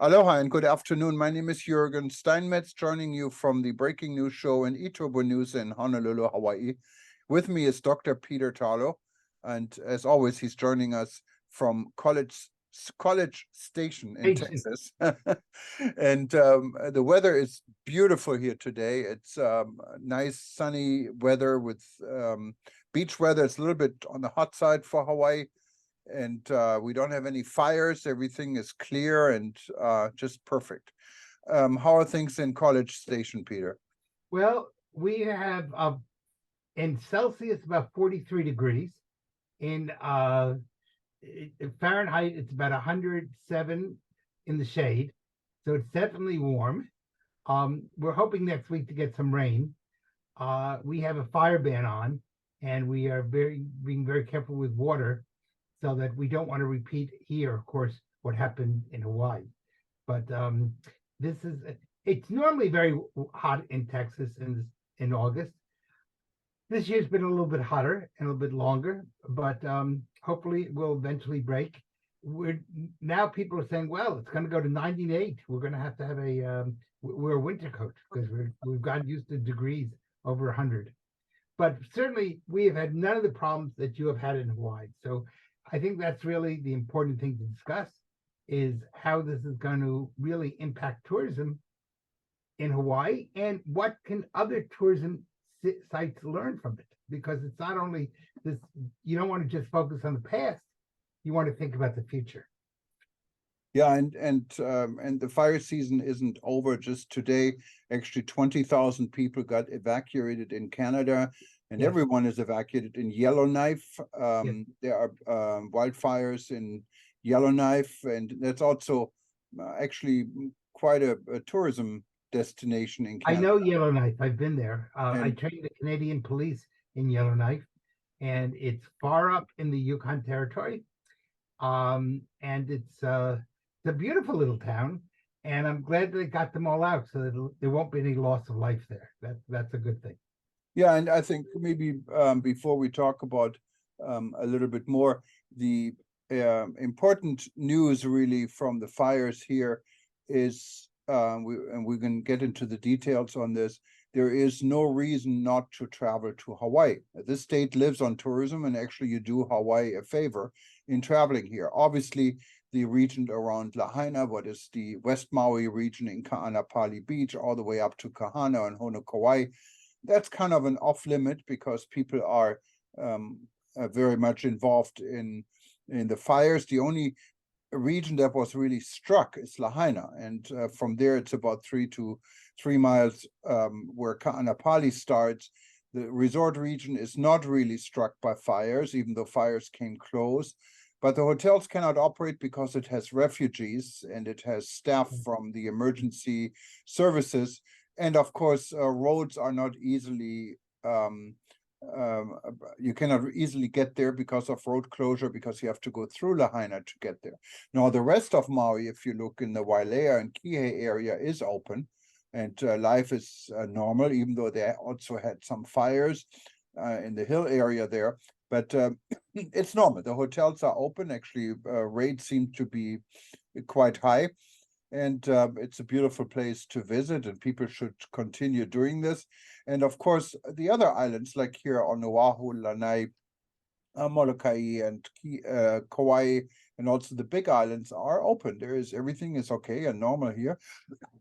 Aloha and good afternoon. My name is Juergen Steinmetz, joining you from the Breaking News Show in Itobo News in Honolulu, Hawaii. With me is Dr. Peter Tarlow, and as always, he's joining us from College Station in Texas. And the weather is beautiful here today. It's nice sunny weather with beach weather. It's a little bit on the hot side for Hawaii. And we don't have any fires. Everything is clear and just perfect. How are things in College Station, Peter? Well, we have in Celsius about 43 degrees. In Fahrenheit, it's about 107 in the shade. So it's definitely warm. We're hoping next week to get some rain. We have a fire ban on, and we are being very careful with water, so that we don't want to repeat here, of course, what happened in Hawaii. But it's normally very hot in Texas in August. This year's been a little bit hotter and a little bit longer, but hopefully it will eventually break. Now people are saying, well, it's going to go to 98. We're going to have wear a winter coat because we've gotten used to degrees over 100. But certainly we have had none of the problems that you have had in Hawaii. So I think that's really the important thing to discuss, is how this is going to really impact tourism in Hawaii, and what can other tourism sites learn from it. Because it's not only this, you don't want to just focus on the past, you want to think about the future. Yeah, and the fire season isn't over just today. Actually, 20,000 people got evacuated in Canada. And yes, everyone is evacuated in Yellowknife. Yes. There are wildfires in Yellowknife, and that's also actually quite a tourism destination in Canada. I know Yellowknife. I've been there. I trained the Canadian police in Yellowknife, and it's far up in the Yukon Territory. And it's a beautiful little town, and I'm glad they got them all out, so that there won't be any loss of life there. That's a good thing. Yeah, and I think maybe before we talk about a little bit more, the important news really from the fires here is, we can get into the details on this, there is no reason not to travel to Hawaii. This state lives on tourism, and actually you do Hawaii a favor in traveling here. Obviously, the region around Lahaina, what is the West Maui region in Ka'anapali Beach, all the way up to Kahana and Honokauai, that's kind of an off limit because people are very much involved in the fires. The only region that was really struck is Lahaina, and from there it's about 3 miles where Ka'anapali starts. The resort region is not really struck by fires, even though fires came close. But the hotels cannot operate because it has refugees and it has staff from the emergency services. And of course, roads are not easily, you cannot easily get there because of road closure, because you have to go through Lahaina to get there. Now, the rest of Maui, if you look in the Wailea and Kihei area, is open, and life is normal, even though they also had some fires in the hill area there. But it's normal. The hotels are open. Actually, rates seem to be quite high. And it's a beautiful place to visit, and people should continue doing this. And of course, the other islands, like here on Oahu, Lanai, Molokai, and Kauai, and also the big islands are open. Everything is okay and normal here,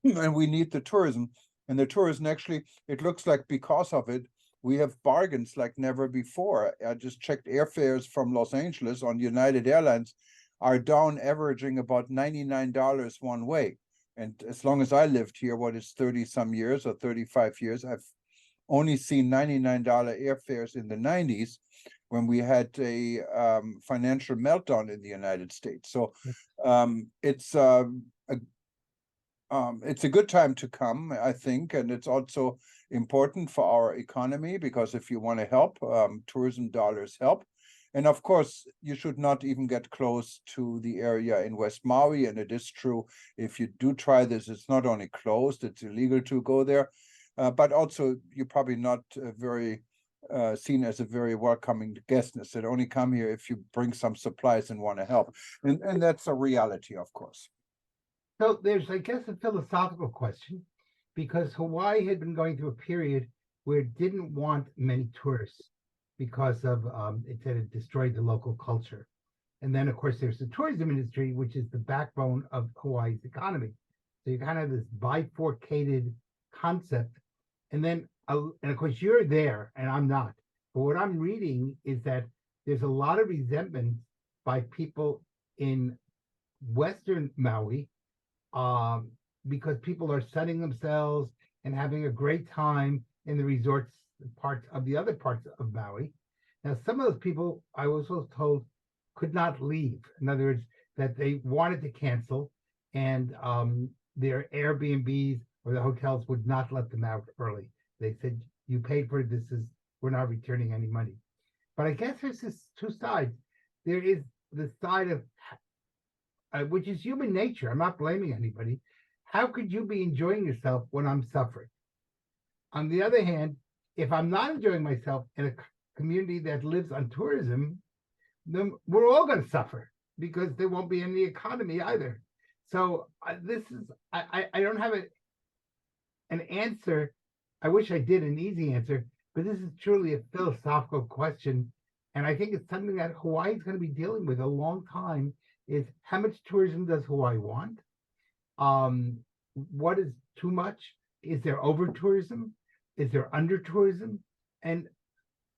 and we need the tourism. And the tourism, actually, it looks like because of it, we have bargains like never before. I just checked airfares from Los Angeles on United Airlines are down, averaging about $99 one way. And as long as I lived here, what is 30 some years or 35 years, I've only seen $99 airfares in the 90s when we had a financial meltdown in the United States. So it's a good time to come, I think, and it's also important for our economy, because if you want to help, tourism dollars help. And of course, you should not even get close to the area in West Maui. And it is true, if you do try this, it's not only closed, it's illegal to go there, but also you're probably not very seen as a very welcoming guest. That only come here if you bring some supplies and want to help. And that's a reality, of course. So there's, I guess, a philosophical question because Hawaii had been going through a period where it didn't want many tourists because of it said it destroyed the local culture. And then, of course, there's the tourism industry, which is the backbone of Hawaii's economy. So you kind of have this bifurcated concept. And then, and of course, you're there and I'm not. But what I'm reading is that there's a lot of resentment by people in Western Maui um, because people are sunning themselves and having a great time in the resorts parts of the other parts of Maui. Now, some of those people I was also told could not leave. In other words, that they wanted to cancel, and their Airbnbs or the hotels would not let them out early. They said, "You paid for it. This is we're not returning any money." But I guess there's this two sides. There is the side of which is human nature. I'm not blaming anybody. How could you be enjoying yourself when I'm suffering? On the other hand, if I'm not enjoying myself in a community that lives on tourism, then we're all going to suffer because there won't be any economy either. So this is I don't have an answer. I wish I did an easy answer, but this is truly a philosophical question, and I think it's something that Hawaii is going to be dealing with a long time. Is how much tourism does Hawaii want? Um, what is too much? Is there over tourism? Is there under tourism? And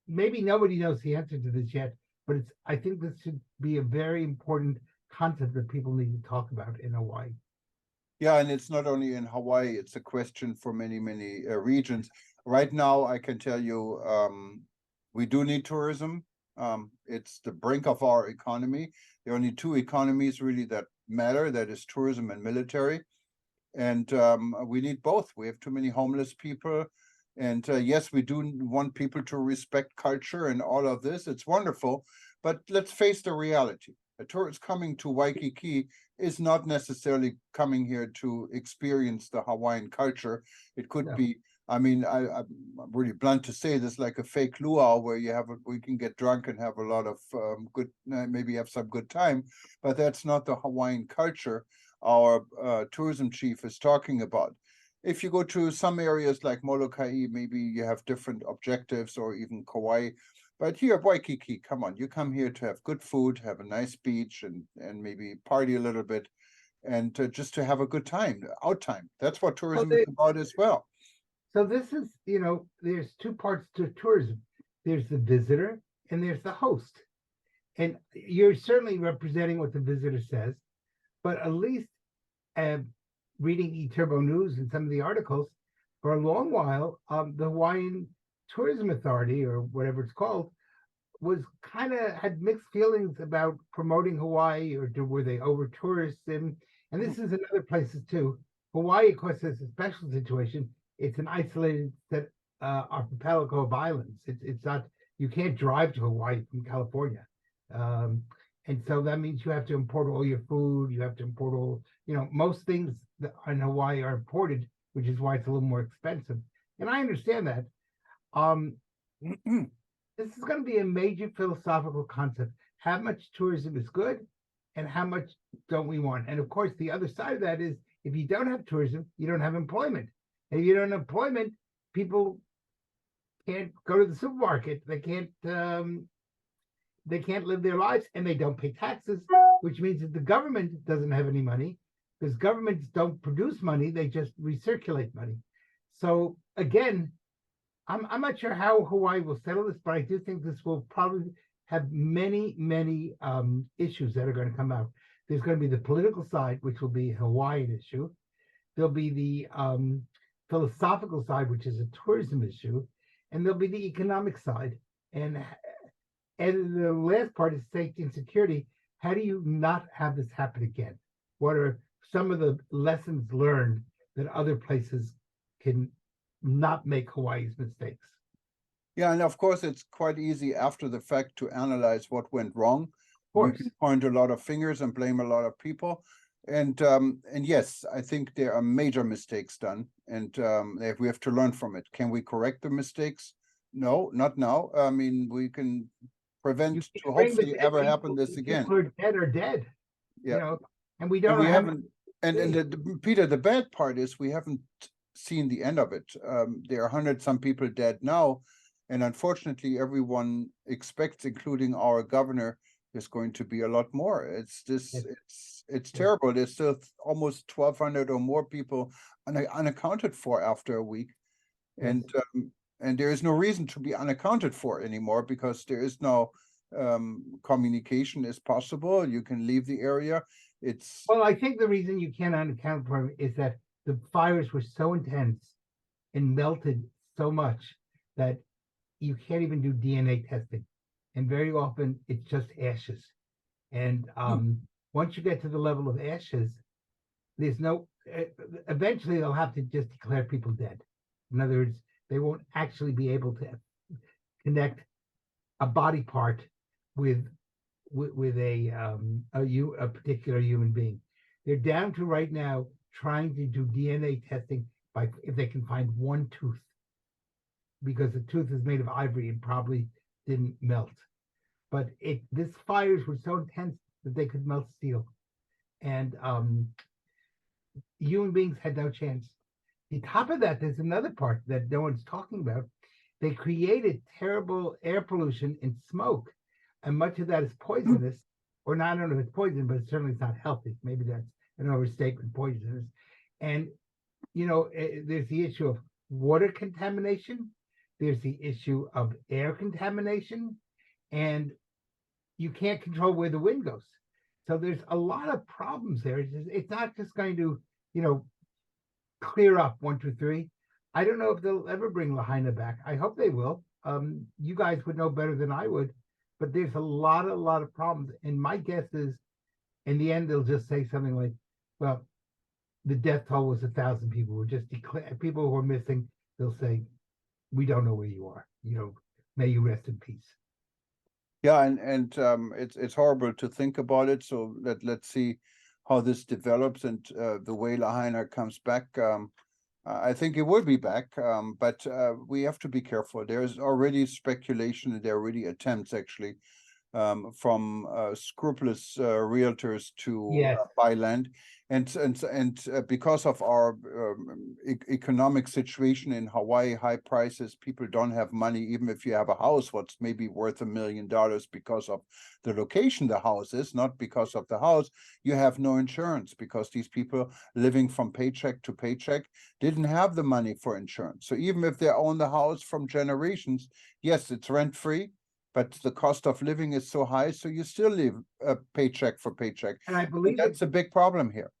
maybe nobody knows the answer to this yet, but it's I think this should be a very important concept that people need to talk about in Hawaii. Yeah, and it's not only in Hawaii, it's a question for many, many regions. Right now, I can tell you, we do need tourism. It's the brink of our economy. There are only two economies really that matter, that is tourism and military. And we need both. We have too many homeless people. And yes, we do want people to respect culture and all of this. It's wonderful. But let's face the reality. A tourist coming to Waikiki is not necessarily coming here to experience the Hawaiian culture. It could No. be, I mean, I'm really blunt to say this, like a fake luau where we can get drunk and have a lot of good, maybe have some good time, but that's not the Hawaiian culture our tourism chief is talking about. If you go to some areas like Molokai, maybe you have different objectives, or even Kauai. But here at Waikiki, come on, you come here to have good food, have a nice beach, and maybe party a little bit, and just to have a good time, out time. That's what Well, tourism is about as well. so this is, there's two parts to tourism. There's the visitor and there's the host. And you're certainly representing what the visitor says, but at least reading eTurbo News and some of the articles, for a long while, the Hawaiian Tourism Authority, or whatever it's called, was kind of had mixed feelings about promoting Hawaii, or were they over tourism? And this is in other places too. Hawaii, of course, is a special situation. It's an isolated set archipelago of islands. It's not, you can't drive to Hawaii from California. And so that means you have to import all your food, you have to import all, most things that in Hawaii are imported, which is why it's a little more expensive. And I understand that. This is going to be a major philosophical concept. How much tourism is good and how much don't we want? And of course, the other side of that is if you don't have tourism, you don't have employment. And if you don't have employment, people can't go to the supermarket. They can't live their lives, and they don't pay taxes, which means that the government doesn't have any money because governments don't produce money, they just recirculate money. So again, I'm not sure how Hawaii will settle this, but I do think this will probably have many, many issues that are going to come out. There's going to be the political side, which will be a Hawaiian issue. There'll be the philosophical side, which is a tourism issue, and there'll be the economic side. And the last part is safety and security. How do you not have this happen again? What are some of the lessons learned that other places can not make Hawaii's mistakes? Yeah, and of course, it's quite easy after the fact to analyze what went wrong. Of course. You can point a lot of fingers and blame a lot of people. And yes, I think there are major mistakes done, and we have to learn from it. Can we correct the mistakes? No, not now. I mean, we can prevent to hopefully ever happen this again. People are dead. Yeah. And we don't we have haven't And Peter, the bad part is we haven't seen the end of it. There are 100 some people dead now, and unfortunately, everyone expects, including our governor, there's going to be a lot more. It's this, Yes, it's yes. terrible. There's still almost 1,200 or more people unaccounted for after a week, Yes. and there is no reason to be unaccounted for anymore because there is no communication is possible. You can leave the area. It's Well, I think the reason you cannot account for it is that the fires were so intense and melted so much that you can't even do DNA testing. And very often it's just ashes. And once you get to the level of ashes, there's no, eventually they'll have to just declare people dead. In other words, they won't actually be able to connect a body part with a particular human being. They're down to right now trying to do DNA testing by if they can find one tooth, because the tooth is made of ivory and probably didn't melt. But this fires were so intense that they could melt steel, and human beings had no chance. On top of that, there's another part that no one's talking about. They created terrible air pollution and smoke, and much of that is poisonous, or not, I don't know if it's poison, but it certainly is not healthy. Maybe that's an overstatement, poisonous. And, there's the issue of water contamination, there's the issue of air contamination, and you can't control where the wind goes. So there's a lot of problems there. It's not just going to, clear up 1, 2, 3. I don't know if they'll ever bring Lahaina back. I hope they will. You guys would know better than I would, but there's a lot of problems. And my guess is, in the end, they'll just say something like, "Well, the death toll was 1,000 people. We're just people who are missing." They'll say, "We don't know where you are. May you rest in peace." Yeah, and it's horrible to think about it. So let's see how this develops and the way Lahaina comes back. I think it will be back, but we have to be careful. There's already speculation, and there are already attempts actually from scrupulous realtors to Yes. buy land, and because of our economic situation in Hawaii, high prices, people don't have money. Even if you have a house, what's maybe worth $1 million because of the location the house is, not because of the house, you have no insurance because these people living from paycheck to paycheck didn't have the money for insurance. So even if they own the house from generations, yes, it's rent free, but the cost of living is so high, so you still live paycheck for paycheck. And I And believe that's a big problem here.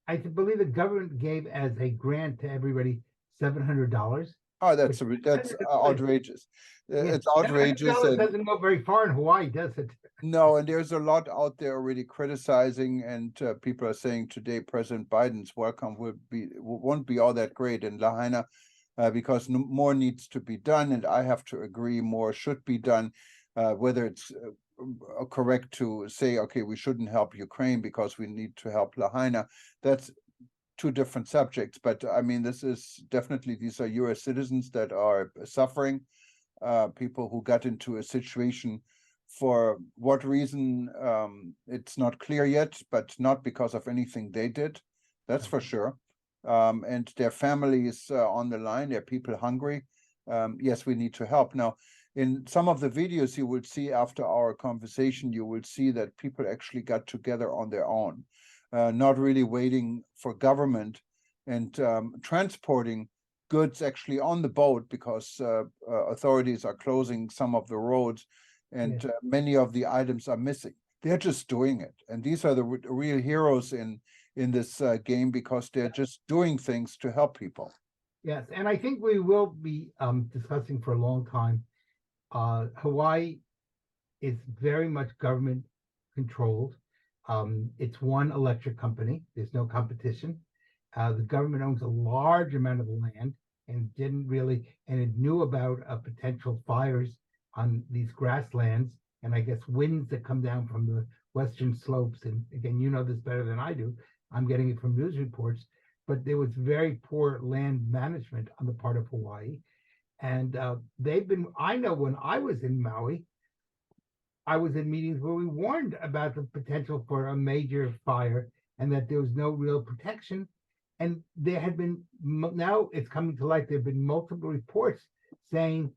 I believe the government gave as a grant to everybody $700. Oh, Which that's outrageous. yeah, It's outrageous, $700 and doesn't go very far in Hawaii, does it? no, and there's a lot out there already criticizing, and people are saying today President Biden's welcome won't be all that great in Lahaina, because more needs to be done, and I have to agree more should be done. Whether it's correct to say, okay, we shouldn't help Ukraine because we need to help Lahaina, that's two different subjects. But I mean, this is definitely, these are US citizens that are suffering, people who got into a situation for what reason, it's not clear yet, but not because of anything they did, that's for sure. And their families on the line, they're people hungry. Yes, we need to help. Now, in some of the videos you will see after our conversation, you will see that people actually got together on their own, not really waiting for government, and transporting goods actually on the boat because authorities are closing some of the roads, and Yes. many of the items are missing. They're just doing it. And these are the real heroes in this game because they're just doing things to help people. Yes, and I think we will be discussing for a long time. Hawaii is very much government controlled. It's one electric company. There's no competition. The government owns a large amount of the land and it knew about potential fires on these grasslands, and I guess winds that come down from the western slopes. And again, you know this better than I do. I'm getting it from news reports, but there was very poor land management on the part of Hawaii. And I know when I was in Maui, I was in meetings where we warned about the potential for a major fire and that there was no real protection. And there had been, now it's coming to light, there have been multiple reports saying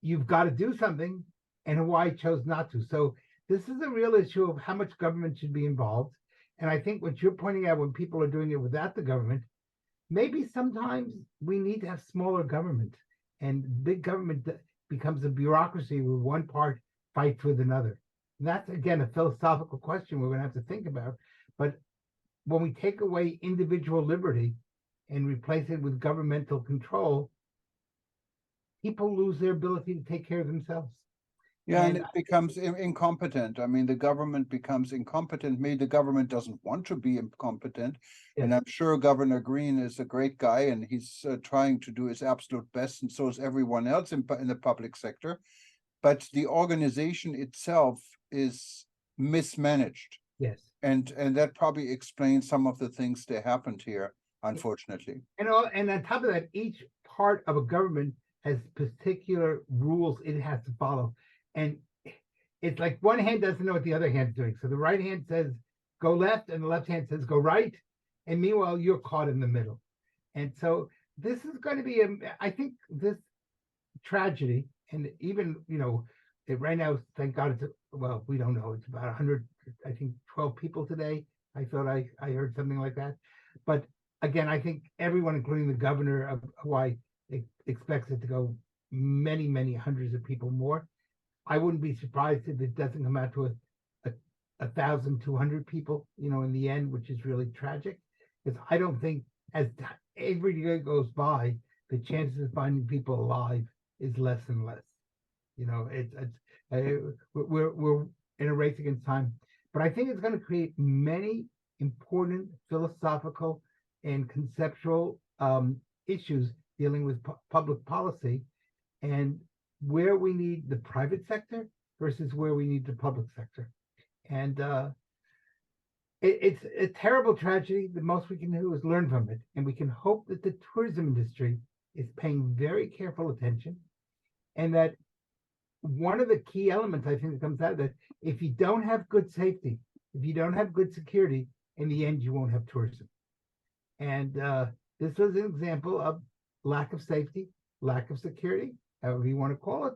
you've got to do something, and Hawaii chose not to. So this is a real issue of how much government should be involved. And I think what you're pointing out, when people are doing it without the government, maybe sometimes we need to have smaller government, and big government becomes a bureaucracy where one part fights with another. And that's, again, a philosophical question we're going to have to think about. But when we take away individual liberty and replace it with governmental control, people lose their ability to take care of themselves. Yeah, and And it becomes incompetent. I mean, the government becomes incompetent. Maybe the government doesn't want to be incompetent. And Yes. I'm sure Governor Green is a great guy, and he's trying to do his absolute best, and so is everyone else in the public sector. But the organization itself is mismanaged. Yes. And that probably explains some of the things that happened here, unfortunately. And on top of that, each part of a government has particular rules it has to follow. And it's like one hand doesn't know what the other hand's doing. So the right hand says go left, and the left hand says go right. And meanwhile, you're caught in the middle. And so this is going to be, I think this tragedy, and even, right now, thank God, well, we don't know, it's about 100, I think 12 people today. I thought I heard something like that. But again, I think everyone, including the governor of Hawaii, expects it to go many, many hundreds of people more. I wouldn't be surprised if it doesn't come out to a 1,200 people, in the end, which is really tragic. Because I don't think, as every day goes by, the chances of finding people alive is less and less. We're in a race against time. But I think it's going to create many important philosophical and conceptual issues dealing with public policy, and where we need the private sector versus where we need the public sector. And it's a terrible tragedy. The most we can do is learn from it. And we can hope that the tourism industry is paying very careful attention, and that one of the key elements, I think, that comes out of that, if you don't have good safety, if you don't have good security, in the end, you won't have tourism. And this was an example of lack of safety, lack of security, however you want to call it.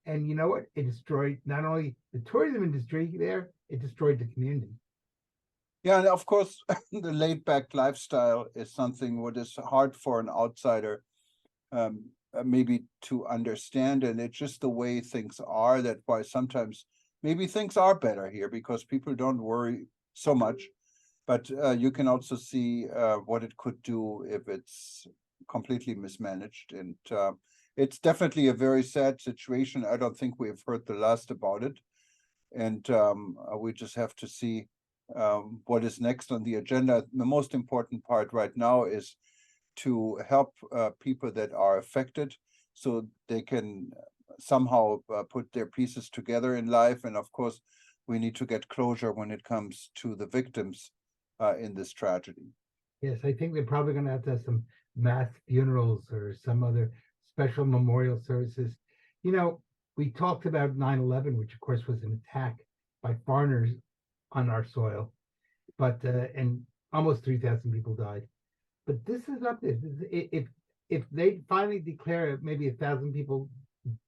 And you know what? It destroyed not only the tourism industry there, it destroyed the community. Yeah, and of course, the laid-back lifestyle is something what is hard for an outsider maybe to understand, and it's just the way things are. That's why sometimes maybe things are better here, because people don't worry so much. But you can also see what it could do if it's completely mismanaged. And it's definitely a very sad situation. I don't think we've heard the last about it. And we just have to see what is next on the agenda. The most important part right now is to help people that are affected, so they can somehow put their pieces together in life. And of course, we need to get closure when it comes to the victims in this tragedy. Yes, I think they're probably going to have some mass funerals or some other special memorial services. We talked about 9/11, which of course was an attack by foreigners on our soil, but and almost 3,000 people died. But this is not this. If they finally declare maybe 1,000 people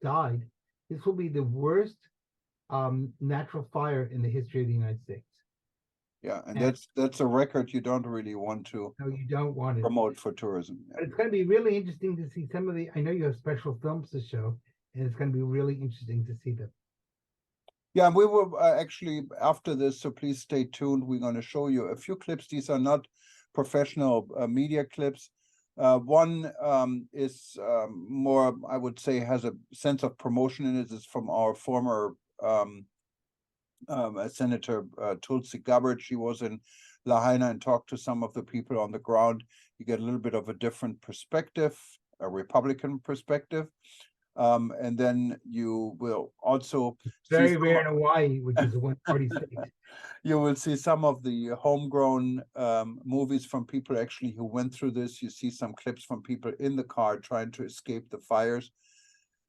died, this will be the worst natural fire in the history of the United States. Yeah, and that's a record you don't really want to No, you don't want it. promote for tourism. But it's going to be really interesting to see some of the. I know you have special films to show, and it's going to be really interesting to see them. Yeah, we will actually after this, so please stay tuned. We're going to show you a few clips. These are not professional media clips. One is more, I would say, has a sense of promotion in it. It's from our former Senator Tulsi Gabbard. She was in Lahaina and talked to some of the people on the ground. You get a little bit of a different perspective, a Republican perspective. And then you will also very rare in Hawaii, which is a one-party state. You will see some of the homegrown movies from people actually who went through this. You see some clips from people in the car trying to escape the fires.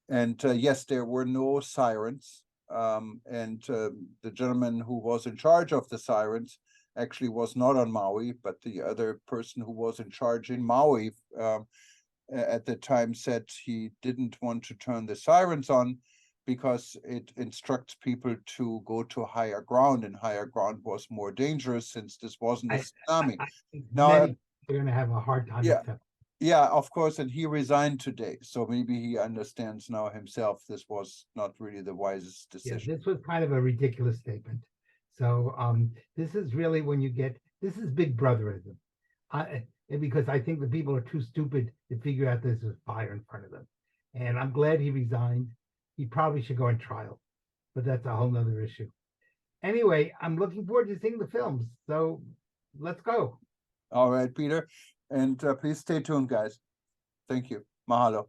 And yes, there were no sirens. And the gentleman who was in charge of the sirens actually was not on Maui, but the other person who was in charge in Maui at the time said he didn't want to turn the sirens on because it instructs people to go to higher ground, and higher ground was more dangerous since this wasn't a tsunami. I think Now, many are going to have a hard time yeah. accepting. Yeah, of course, and he resigned today, so maybe he understands now himself this was not really the wisest Yeah, decision. this was kind of a ridiculous statement. So this is really when you get, this is big brotherism. Because I think the people are too stupid to figure out there's a fire in front of them. And I'm glad he resigned. He probably should go on trial, but that's a whole nother issue. Anyway, I'm looking forward to seeing the films. So let's go. All right, Peter, and please stay tuned, guys. Thank you. Mahalo.